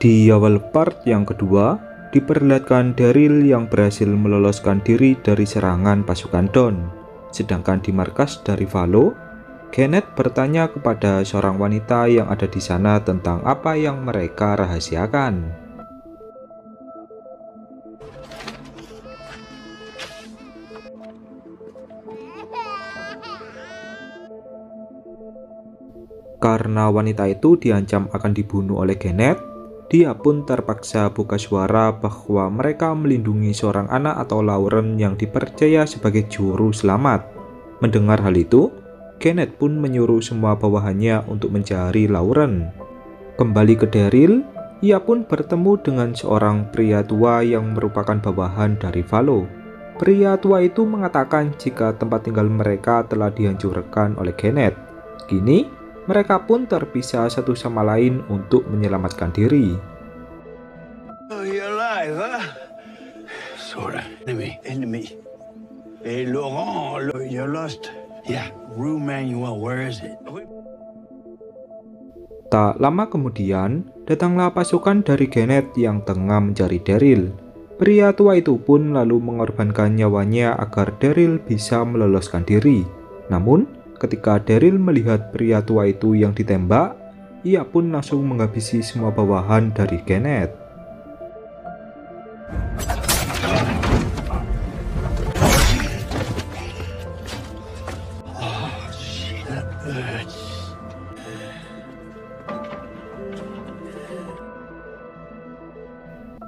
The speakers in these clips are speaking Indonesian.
Di awal part yang kedua, diperlihatkan Daryl yang berhasil meloloskan diri dari serangan pasukan Dawn. Sedangkan di markas dari Valo, Kenneth bertanya kepada seorang wanita yang ada di sana tentang apa yang mereka rahasiakan. Karena wanita itu diancam akan dibunuh oleh Kenneth, dia pun terpaksa buka suara bahwa mereka melindungi seorang anak atau Lauren yang dipercaya sebagai juru selamat. Mendengar hal itu, Kenneth pun menyuruh semua bawahannya untuk mencari Lauren. Kembali ke Daryl, ia pun bertemu dengan seorang pria tua yang merupakan bawahan dari Valo. Pria tua itu mengatakan jika tempat tinggal mereka telah dihancurkan oleh Kenneth. Kini, mereka pun terpisah satu sama lain untuk menyelamatkan diri. Oh, you're alive, huh? Sorta. Enemy. Hey, Laurent, you're lost. Yeah, room manual, where is it? Tak lama kemudian, datanglah pasukan dari Kenneth yang tengah mencari Daryl. Pria tua itu pun lalu mengorbankan nyawanya agar Daryl bisa meloloskan diri. Namun, ketika Daryl melihat pria tua itu yang ditembak, ia pun langsung menghabisi semua bawahan dari Kenneth.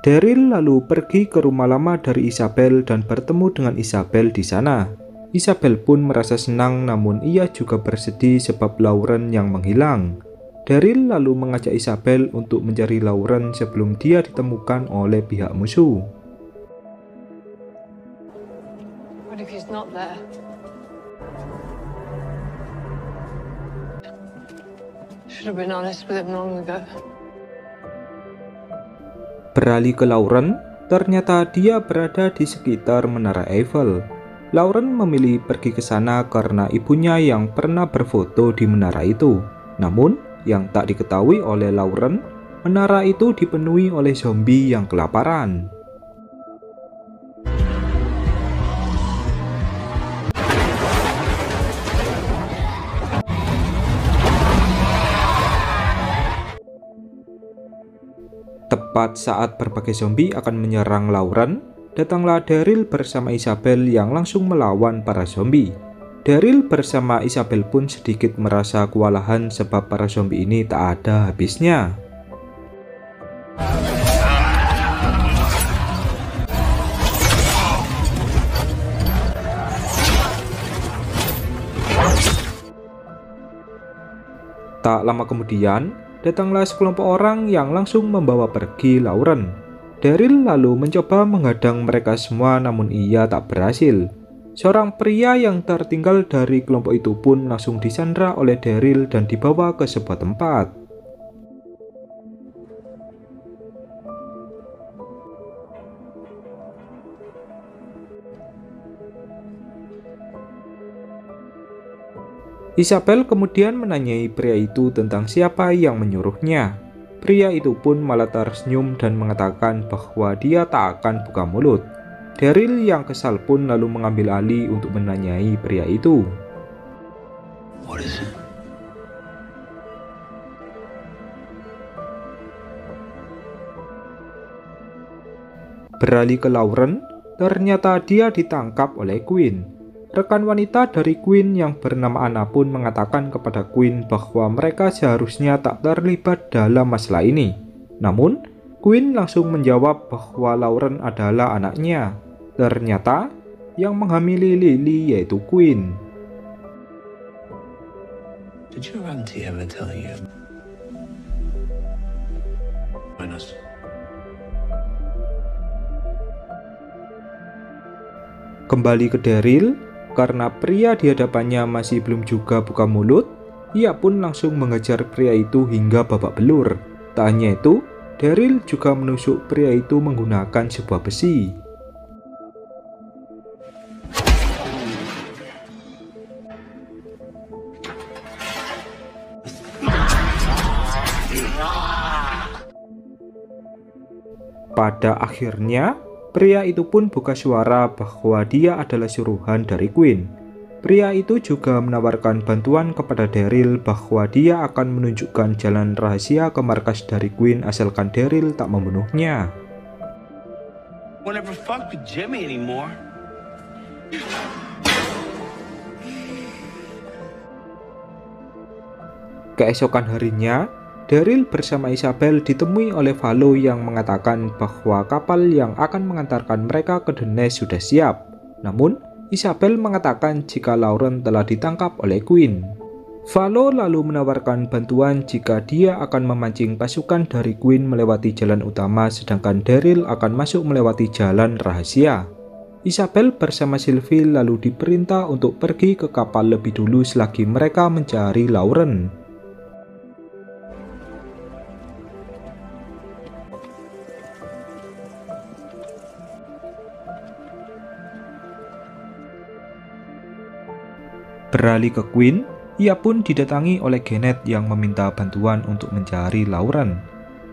Daryl lalu pergi ke rumah lama dari Isabel dan bertemu dengan Isabel di sana. Isabel pun merasa senang, namun ia juga bersedih sebab Lauren yang menghilang. Daryl lalu mengajak Isabel untuk mencari Lauren sebelum dia ditemukan oleh pihak musuh. What if he's not there? Should have been honest with him long ago. Beralih ke Lauren, ternyata dia berada di sekitar Menara Eiffel. Lauren memilih pergi ke sana karena ibunya yang pernah berfoto di menara itu. Namun, yang tak diketahui oleh Lauren, menara itu dipenuhi oleh zombie yang kelaparan. Tepat saat berbagai zombie akan menyerang Lauren, datanglah Daryl bersama Isabel yang langsung melawan para zombie. Daryl bersama Isabel pun sedikit merasa kewalahan sebab para zombie ini tak ada habisnya. Tak lama kemudian, datanglah sekelompok orang yang langsung membawa pergi Lauren. Daryl lalu mencoba menghadang mereka semua, namun ia tak berhasil. Seorang pria yang tertinggal dari kelompok itu pun langsung disandra oleh Daryl dan dibawa ke sebuah tempat. Isabel kemudian menanyai pria itu tentang siapa yang menyuruhnya. Pria itu pun malah tersenyum dan mengatakan bahwa dia tak akan buka mulut. Daryl yang kesal pun lalu mengambil alih untuk menanyai pria itu. What is it? Beralih ke Lauren, ternyata dia ditangkap oleh Queen. Rekan wanita dari Queen yang bernama Anna pun mengatakan kepada Queen bahwa mereka seharusnya tak terlibat dalam masalah ini. Namun, Queen langsung menjawab bahwa Lauren adalah anaknya. Ternyata, yang menghamili Lily yaitu Queen. Did your auntie ever tell you? Kembali ke Daryl, karena pria di hadapannya masih belum juga buka mulut, ia pun langsung mengejar pria itu hingga babak belur. Tak hanya itu, Daryl juga menusuk pria itu menggunakan sebuah besi. Pada akhirnya, pria itu pun buka suara bahwa dia adalah suruhan dari Queen. Pria itu juga menawarkan bantuan kepada Daryl bahwa dia akan menunjukkan jalan rahasia ke markas dari Queen asalkan Daryl tak membunuhnya. Won't ever fuck with Jimmy anymore. Keesokan harinya, Daryl bersama Isabel ditemui oleh Valo yang mengatakan bahwa kapal yang akan mengantarkan mereka ke The Nest sudah siap. Namun, Isabel mengatakan jika Lauren telah ditangkap oleh Queen. Valo lalu menawarkan bantuan jika dia akan memancing pasukan dari Queen melewati jalan utama sedangkan Daryl akan masuk melewati jalan rahasia. Isabel bersama Sylvie lalu diperintah untuk pergi ke kapal lebih dulu selagi mereka mencari Lauren. Beralih ke Queen, ia pun didatangi oleh Gennett yang meminta bantuan untuk mencari Lauren.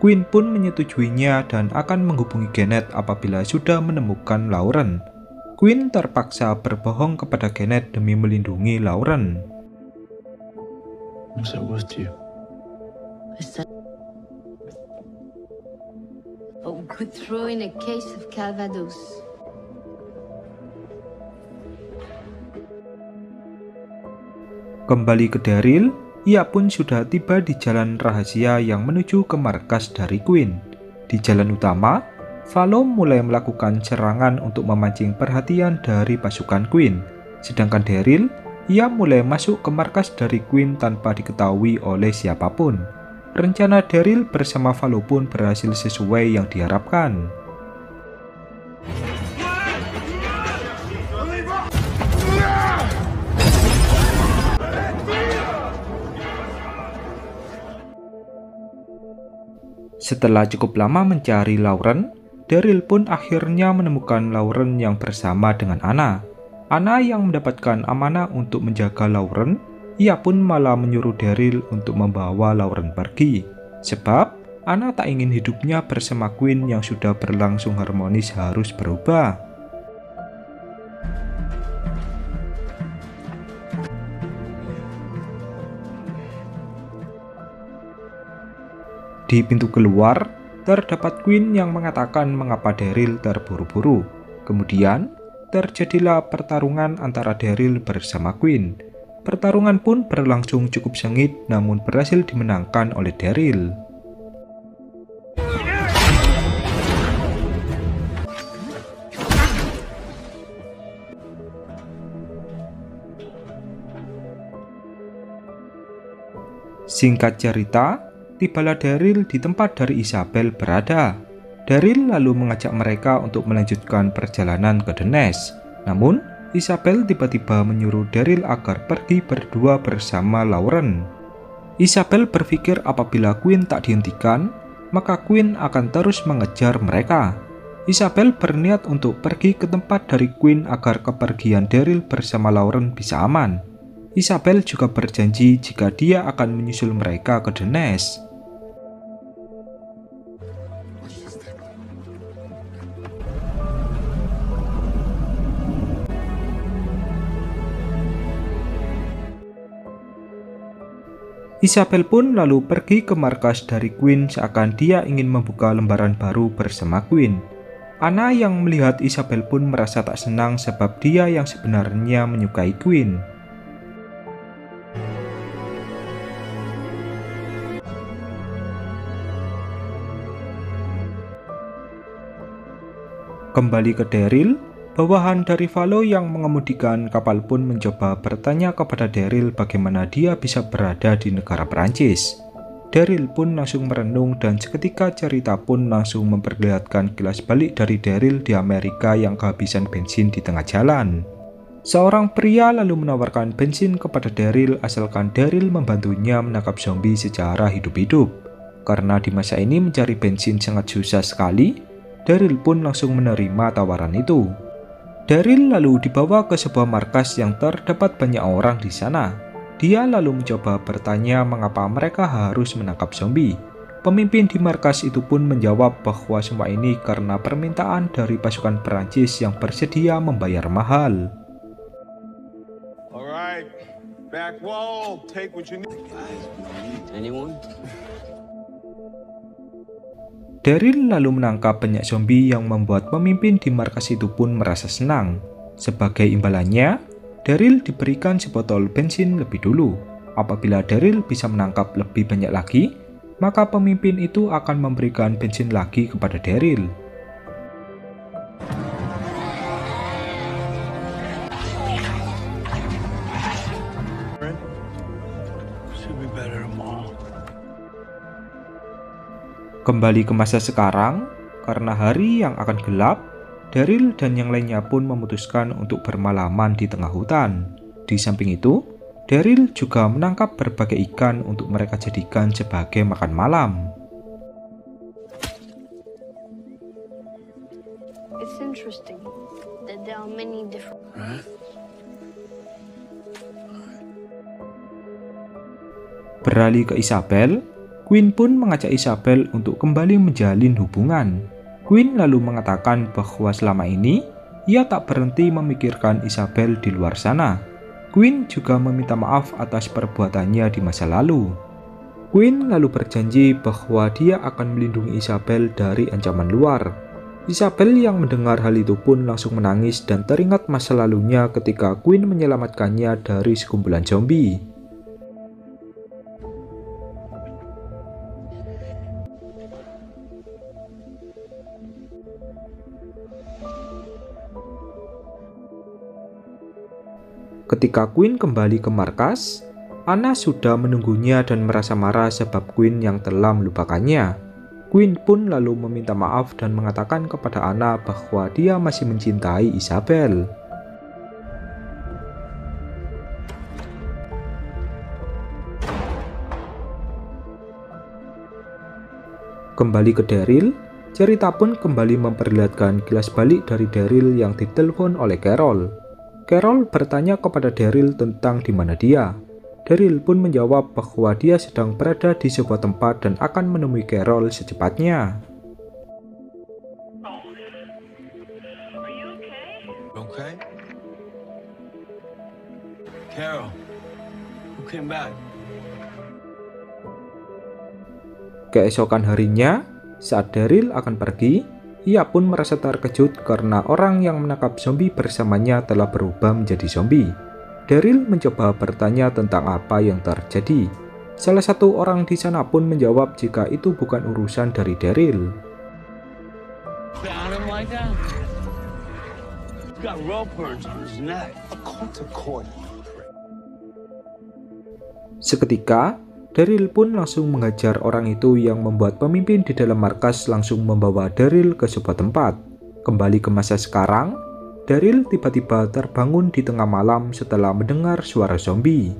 Queen pun menyetujuinya dan akan menghubungi Gennett apabila sudah menemukan Lauren. Queen terpaksa berbohong kepada Gennett demi melindungi Lauren. I'm so with you. Oh, could throw in a case of Calvados. Kembali ke Daryl, ia pun sudah tiba di jalan rahasia yang menuju ke markas dari Queen. Di jalan utama, Valo mulai melakukan serangan untuk memancing perhatian dari pasukan Queen. Sedangkan Daryl, ia mulai masuk ke markas dari Queen tanpa diketahui oleh siapapun. Rencana Daryl bersama Valo pun berhasil sesuai yang diharapkan. Setelah cukup lama mencari Lauren, Daryl pun akhirnya menemukan Lauren yang bersama dengan Anna. Anna yang mendapatkan amanah untuk menjaga Lauren, ia pun malah menyuruh Daryl untuk membawa Lauren pergi. Sebab Anna tak ingin hidupnya bersama Queen yang sudah berlangsung harmonis harus berubah. Di pintu keluar, terdapat Queen yang mengatakan mengapa Daryl terburu-buru. Kemudian, terjadilah pertarungan antara Daryl bersama Queen. Pertarungan pun berlangsung cukup sengit namun berhasil dimenangkan oleh Daryl. Singkat cerita, tibalah Daryl di tempat dari Isabel berada. Daryl lalu mengajak mereka untuk melanjutkan perjalanan ke The Nest. Namun, Isabel tiba-tiba menyuruh Daryl agar pergi berdua bersama Lauren. Isabel berpikir apabila Queen tak dihentikan, maka Queen akan terus mengejar mereka. Isabel berniat untuk pergi ke tempat dari Queen agar kepergian Daryl bersama Lauren bisa aman. Isabel juga berjanji jika dia akan menyusul mereka ke The Nest. Isabel pun lalu pergi ke markas dari Queen seakan dia ingin membuka lembaran baru bersama Queen. Anna yang melihat Isabel pun merasa tak senang sebab dia yang sebenarnya menyukai Queen. Kembali ke Daryl, bawahan dari Valo yang mengemudikan kapal pun mencoba bertanya kepada Daryl bagaimana dia bisa berada di negara Perancis. Daryl pun langsung merenung dan seketika cerita pun langsung memperlihatkan kilas balik dari Daryl di Amerika yang kehabisan bensin di tengah jalan. Seorang pria lalu menawarkan bensin kepada Daryl asalkan Daryl membantunya menangkap zombie secara hidup-hidup. Karena di masa ini mencari bensin sangat susah sekali, Daryl pun langsung menerima tawaran itu. Daryl lalu dibawa ke sebuah markas yang terdapat banyak orang di sana. Dia lalu mencoba bertanya mengapa mereka harus menangkap zombie. Pemimpin di markas itu pun menjawab bahwa semua ini karena permintaan dari pasukan Perancis yang bersedia membayar mahal. Alright, back wall, take what you need. Anyone? Daryl lalu menangkap banyak zombie yang membuat pemimpin di markas itu pun merasa senang. Sebagai imbalannya, Daryl diberikan sebotol bensin lebih dulu. Apabila Daryl bisa menangkap lebih banyak lagi, maka pemimpin itu akan memberikan bensin lagi kepada Daryl. Should be better tomorrow. Kembali ke masa sekarang, karena hari yang akan gelap, Daryl dan yang lainnya pun memutuskan untuk bermalaman di tengah hutan. Di samping itu, Daryl juga menangkap berbagai ikan untuk mereka jadikan sebagai makan malam. It's interesting that there are many different... Beralih ke Isabel, Queen pun mengajak Isabel untuk kembali menjalin hubungan. Queen lalu mengatakan bahwa selama ini ia tak berhenti memikirkan Isabel di luar sana. Queen juga meminta maaf atas perbuatannya di masa lalu. Queen lalu berjanji bahwa dia akan melindungi Isabel dari ancaman luar. Isabel yang mendengar hal itu pun langsung menangis dan teringat masa lalunya ketika Queen menyelamatkannya dari sekumpulan zombie. Ketika Queen kembali ke markas, Anna sudah menunggunya dan merasa marah sebab Queen yang telah melupakannya. Queen pun lalu meminta maaf dan mengatakan kepada Anna bahwa dia masih mencintai Isabel. Kembali ke Daryl, cerita pun kembali memperlihatkan kilas balik dari Daryl yang ditelepon oleh Carol. Carol bertanya kepada Daryl tentang di mana dia. Daryl pun menjawab bahwa dia sedang berada di sebuah tempat dan akan menemui Carol secepatnya. Okay? Carol, who came back? Keesokan harinya, saat Daryl akan pergi, ia pun merasa terkejut karena orang yang menangkap zombie bersamanya telah berubah menjadi zombie. Daryl mencoba bertanya tentang apa yang terjadi. Salah satu orang di sana pun menjawab jika itu bukan urusan dari Daryl. Found him like that? He's got rope burns on his neck. A cord. Seketika, Daryl pun langsung menghajar orang itu yang membuat pemimpin di dalam markas langsung membawa Daryl ke sebuah tempat. Kembali ke masa sekarang, Daryl tiba-tiba terbangun di tengah malam setelah mendengar suara zombie.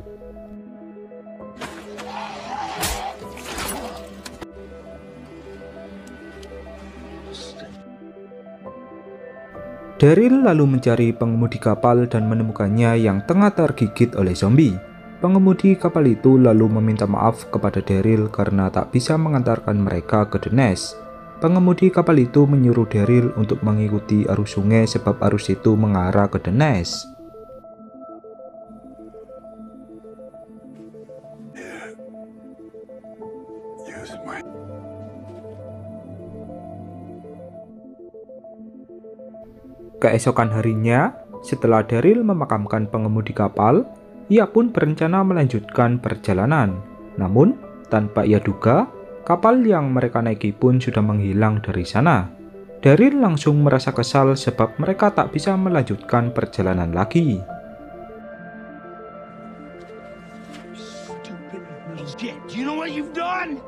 Daryl lalu mencari pengemudi kapal dan menemukannya yang tengah tergigit oleh zombie. Pengemudi kapal itu lalu meminta maaf kepada Daryl karena tak bisa mengantarkan mereka ke The Nest. Pengemudi kapal itu menyuruh Daryl untuk mengikuti arus sungai sebab arus itu mengarah ke The Nest. Keesokan harinya, setelah Daryl memakamkan pengemudi kapal, ia pun berencana melanjutkan perjalanan. Namun, tanpa ia duga, kapal yang mereka naiki pun sudah menghilang dari sana. Daryl langsung merasa kesal sebab mereka tak bisa melanjutkan perjalanan lagi. Stupid little shit. Do you know what you've done?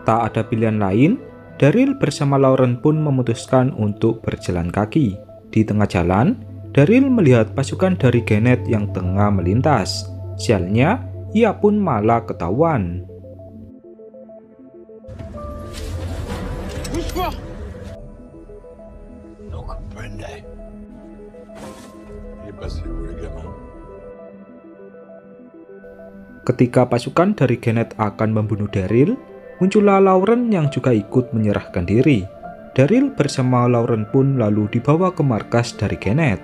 Tak ada pilihan lain, Daryl bersama Lauren pun memutuskan untuk berjalan kaki. Di tengah jalan, Daryl melihat pasukan dari Gennett yang tengah melintas. Sialnya, ia pun malah ketahuan. No comprende. Il est passé où, le gamin? Ketika pasukan dari Gennett akan membunuh Daryl, muncullah Lauren yang juga ikut menyerahkan diri. Daryl bersama Lauren pun lalu dibawa ke markas dari Gennett.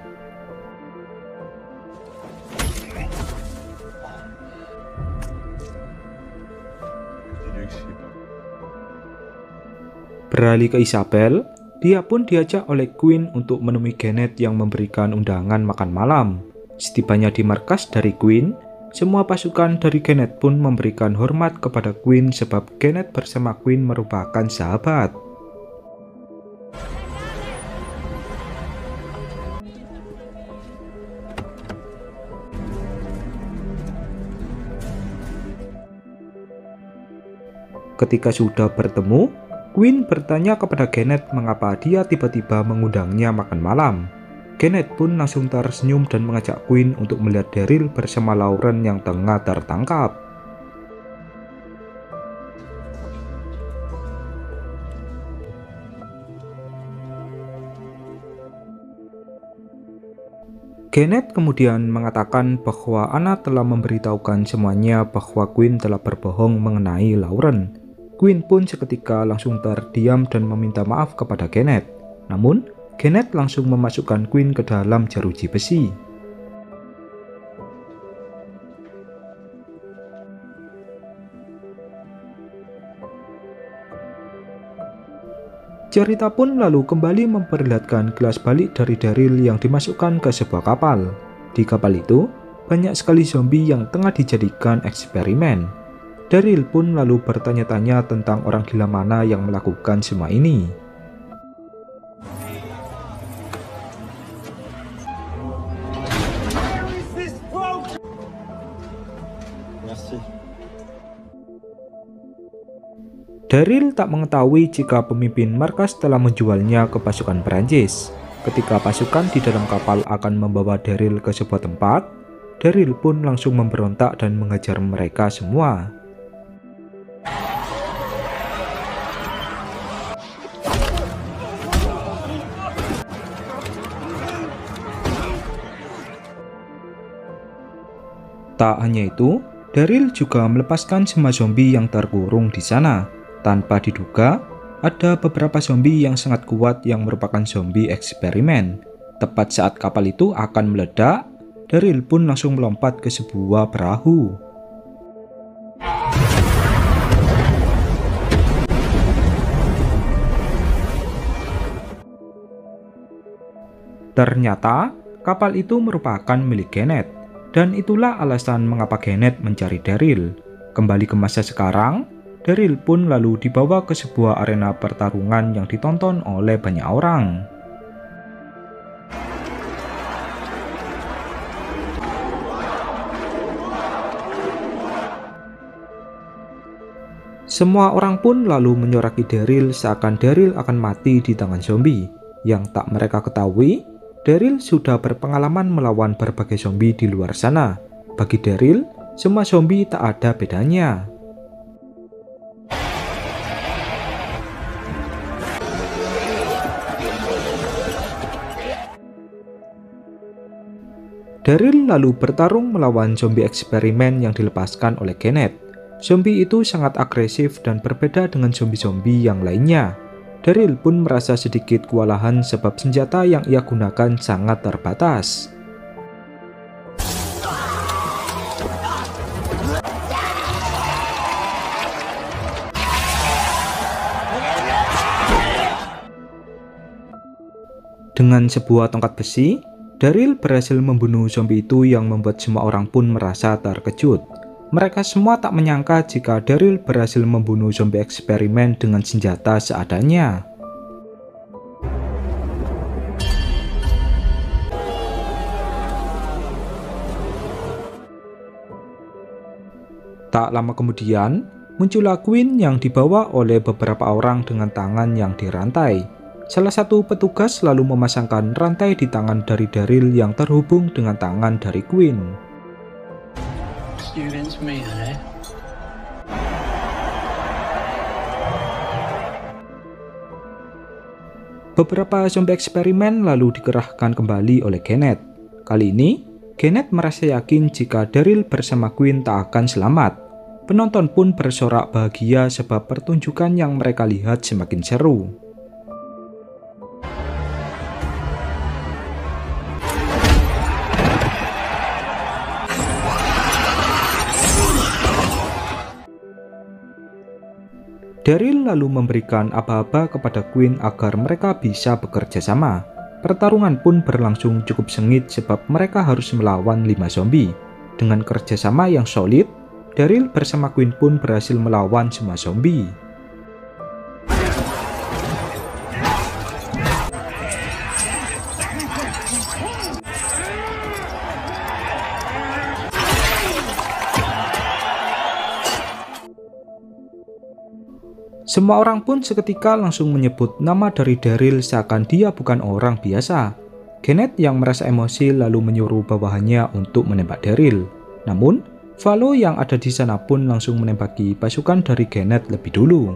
Beralih ke Isabel, dia pun diajak oleh Queen untuk menemui Gennett yang memberikan undangan makan malam. Setibanya di markas dari Queen, semua pasukan dari Gennett pun memberikan hormat kepada Queen sebab Gennett bersama Queen merupakan sahabat. Ketika sudah bertemu, Queen bertanya kepada Gennett mengapa dia tiba-tiba mengundangnya makan malam. Gennett pun langsung tersenyum dan mengajak Queen untuk melihat Daryl bersama Lauren yang tengah tertangkap. Gennett kemudian mengatakan bahwa Anna telah memberitahukan semuanya bahwa Queen telah berbohong mengenai Lauren. Queen pun seketika langsung terdiam dan meminta maaf kepada Gennett. Namun, Gennett langsung memasukkan Queen ke dalam jeruji besi. Cerita pun lalu kembali memperlihatkan gelas balik dari Daryl yang dimasukkan ke sebuah kapal. Di kapal itu, banyak sekali zombie yang tengah dijadikan eksperimen. Daryl pun lalu bertanya-tanya tentang orang gila mana yang melakukan semua ini. Daryl tak mengetahui jika pemimpin markas telah menjualnya ke pasukan Perancis. Ketika pasukan di dalam kapal akan membawa Daryl ke sebuah tempat, Daryl pun langsung memberontak dan mengejar mereka semua. Tak hanya itu, Daryl juga melepaskan semua zombie yang terkurung di sana. Tanpa diduga, ada beberapa zombie yang sangat kuat yang merupakan zombie eksperimen. Tepat saat kapal itu akan meledak, Daryl pun langsung melompat ke sebuah perahu. Ternyata, kapal itu merupakan milik Gennett. Dan itulah alasan mengapa Gennett mencari Daryl. Kembali ke masa sekarang, Daryl pun lalu dibawa ke sebuah arena pertarungan yang ditonton oleh banyak orang. Semua orang pun lalu menyoraki Daryl seakan Daryl akan mati di tangan zombie. Yang tak mereka ketahui, Daryl sudah berpengalaman melawan berbagai zombie di luar sana. Bagi Daryl, semua zombie tak ada bedanya. Daryl lalu bertarung melawan zombie eksperimen yang dilepaskan oleh Gennett. Zombie itu sangat agresif dan berbeda dengan zombie-zombie yang lainnya. Daryl pun merasa sedikit kewalahan sebab senjata yang ia gunakan sangat terbatas. Dengan sebuah tongkat besi, Daryl berhasil membunuh zombie itu yang membuat semua orang pun merasa terkejut. Mereka semua tak menyangka jika Daryl berhasil membunuh zombie eksperimen dengan senjata seadanya. Tak lama kemudian, muncullah Queen yang dibawa oleh beberapa orang dengan tangan yang dirantai. Salah satu petugas lalu memasangkan rantai di tangan dari Daryl yang terhubung dengan tangan dari Queen. Beberapa zombie eksperimen lalu dikerahkan kembali oleh Kenneth. Kali ini, Kenneth merasa yakin jika Daryl bersama Queen tak akan selamat. Penonton pun bersorak bahagia sebab pertunjukan yang mereka lihat semakin seru. Daryl lalu memberikan aba-aba kepada Queen agar mereka bisa bekerja sama. Pertarungan pun berlangsung cukup sengit sebab mereka harus melawan 5 zombie. Dengan kerjasama yang solid, Daryl bersama Queen pun berhasil melawan semua zombie. Semua orang pun seketika langsung menyebut nama dari Daryl seakan dia bukan orang biasa. Kenneth yang merasa emosi lalu menyuruh bawahannya untuk menembak Daryl. Namun, Valo yang ada di sana pun langsung menembaki pasukan dari Kenneth lebih dulu.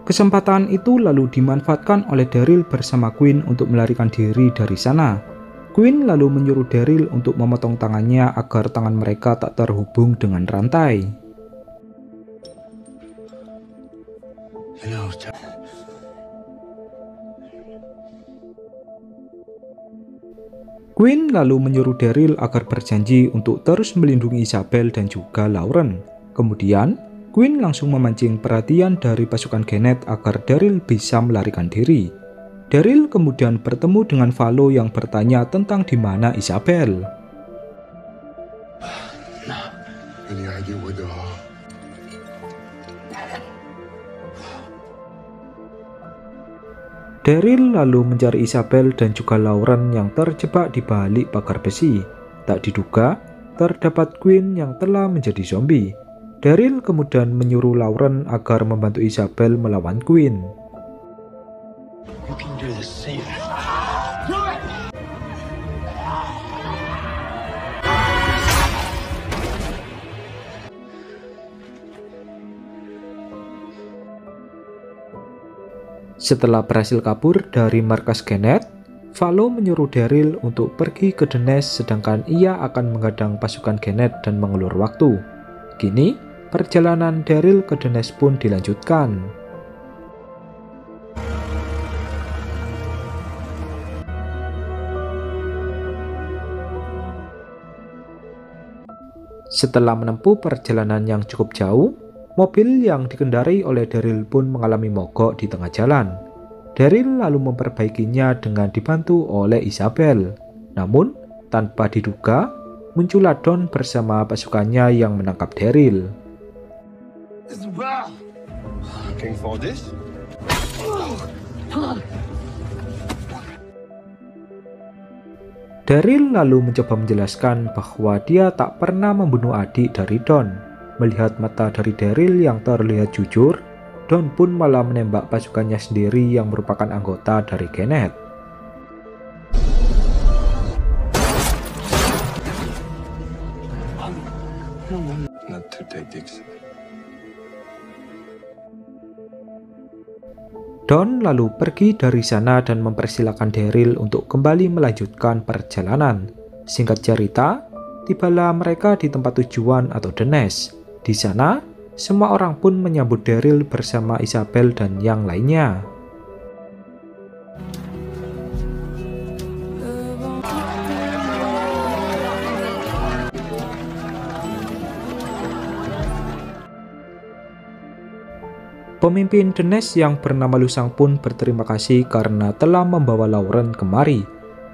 Kesempatan itu lalu dimanfaatkan oleh Daryl bersama Queen untuk melarikan diri dari sana. Queen lalu menyuruh Daryl untuk memotong tangannya agar tangan mereka tak terhubung dengan rantai. Queen lalu menyuruh Daryl agar berjanji untuk terus melindungi Isabel dan juga Lauren. Kemudian, Queen langsung memancing perhatian dari pasukan Kenneth agar Daryl bisa melarikan diri. Daryl kemudian bertemu dengan Valo yang bertanya tentang di mana Isabel. Daryl lalu mencari Isabel dan juga Lauren yang terjebak di balik pagar besi. Tak diduga, terdapat Queen yang telah menjadi zombie. Daryl kemudian menyuruh Lauren agar membantu Isabel melawan Queen. You can do this safe. Setelah berhasil kabur dari markas Kenneth, Valo menyuruh Daryl untuk pergi ke The Nest sedangkan ia akan menghadang pasukan Kenneth dan mengulur waktu. Kini, perjalanan Daryl ke The Nest pun dilanjutkan. Setelah menempuh perjalanan yang cukup jauh, mobil yang dikendarai oleh Daryl pun mengalami mogok di tengah jalan. Daryl lalu memperbaikinya dengan dibantu oleh Isabel. Namun, tanpa diduga, muncullah Don bersama pasukannya yang menangkap Daryl. Looking for this? Daryl lalu mencoba menjelaskan bahwa dia tak pernah membunuh adik dari Don. Melihat mata dari Daryl yang terlihat jujur, Don pun malah menembak pasukannya sendiri yang merupakan anggota dari Kenneth. Not two tactics. Don lalu pergi dari sana dan mempersilahkan Daryl untuk kembali melanjutkan perjalanan. Singkat cerita, tibalah mereka di tempat tujuan atau The Nest. Di sana, semua orang pun menyambut Daryl bersama Isabel dan yang lainnya. Pemimpin The Nest yang bernama Lusang pun berterima kasih karena telah membawa Lauren kemari.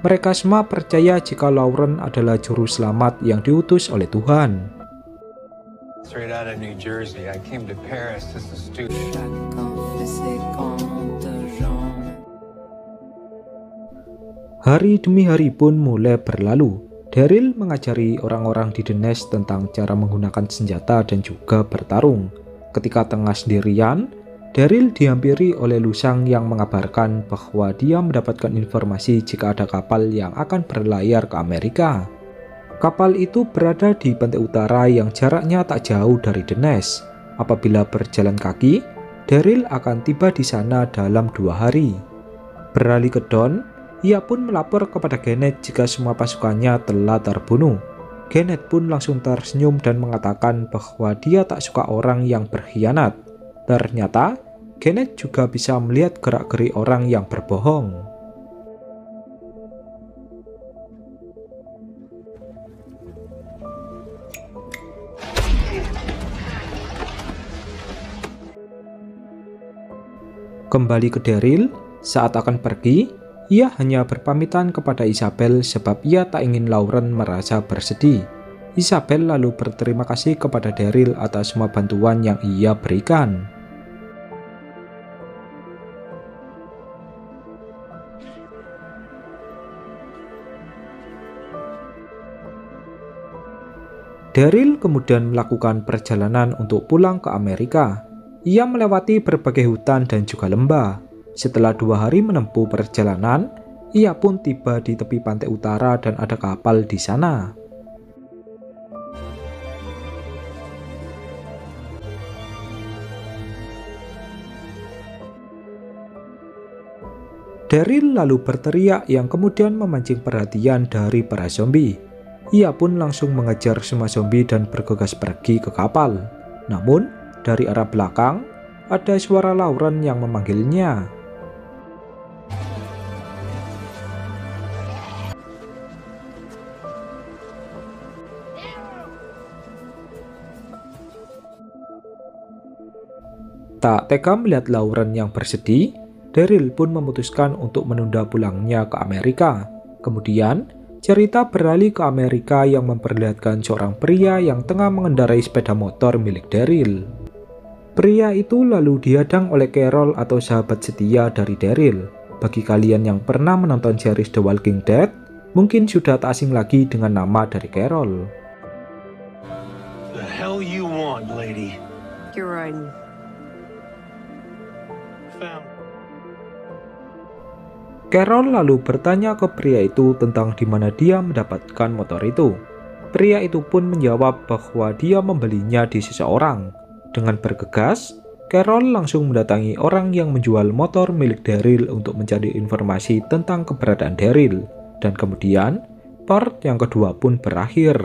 Mereka semua percaya jika Lauren adalah juru selamat yang diutus oleh Tuhan. Straight out of New Jersey, I came to Paris as a student. Hari demi hari pun mulai berlalu. Daryl mengajari orang-orang di The Nest tentang cara menggunakan senjata dan juga bertarung. Ketika tengah sendirian, Daryl dihampiri oleh Lusang yang mengabarkan bahwa dia mendapatkan informasi jika ada kapal yang akan berlayar ke Amerika. Kapal itu berada di pantai utara yang jaraknya tak jauh dari The Nest. Apabila berjalan kaki, Daryl akan tiba di sana dalam 2 hari. Beralih ke Don, ia pun melapor kepada Gennett jika semua pasukannya telah terbunuh. Gennett pun langsung tersenyum dan mengatakan bahwa dia tak suka orang yang berkhianat. Ternyata, Gennett juga bisa melihat gerak-gerik orang yang berbohong. Kembali ke Daryl, saat akan pergi, ia hanya berpamitan kepada Isabel sebab ia tak ingin Lauren merasa bersedih. Isabel lalu berterima kasih kepada Daryl atas semua bantuan yang ia berikan. Daryl kemudian melakukan perjalanan untuk pulang ke Amerika. Ia melewati berbagai hutan dan juga lembah. Setelah 2 hari menempuh perjalanan, ia pun tiba di tepi pantai utara dan ada kapal di sana. Daryl lalu berteriak yang kemudian memancing perhatian dari para zombie. Ia pun langsung mengejar semua zombie dan bergegas pergi ke kapal. Namun, dari arah belakang, ada suara Lauren yang memanggilnya. Tak tega melihat Lauren yang bersedih, Daryl pun memutuskan untuk menunda pulangnya ke Amerika. Kemudian, cerita beralih ke Amerika yang memperlihatkan seorang pria yang tengah mengendarai sepeda motor milik Daryl. Pria itu lalu dihadang oleh Carol atau sahabat setia dari Daryl. Bagi kalian yang pernah menonton series The Walking Dead, mungkin sudah tak asing lagi dengan nama dari Carol. The hell you want, lady? You're right. Found. Carol lalu bertanya ke pria itu tentang di mana dia mendapatkan motor itu. Pria itu pun menjawab bahwa dia membelinya di seseorang. Dengan bergegas, Carol langsung mendatangi orang yang menjual motor milik Daryl untuk mencari informasi tentang keberadaan Daryl. Dan kemudian, part yang kedua pun berakhir.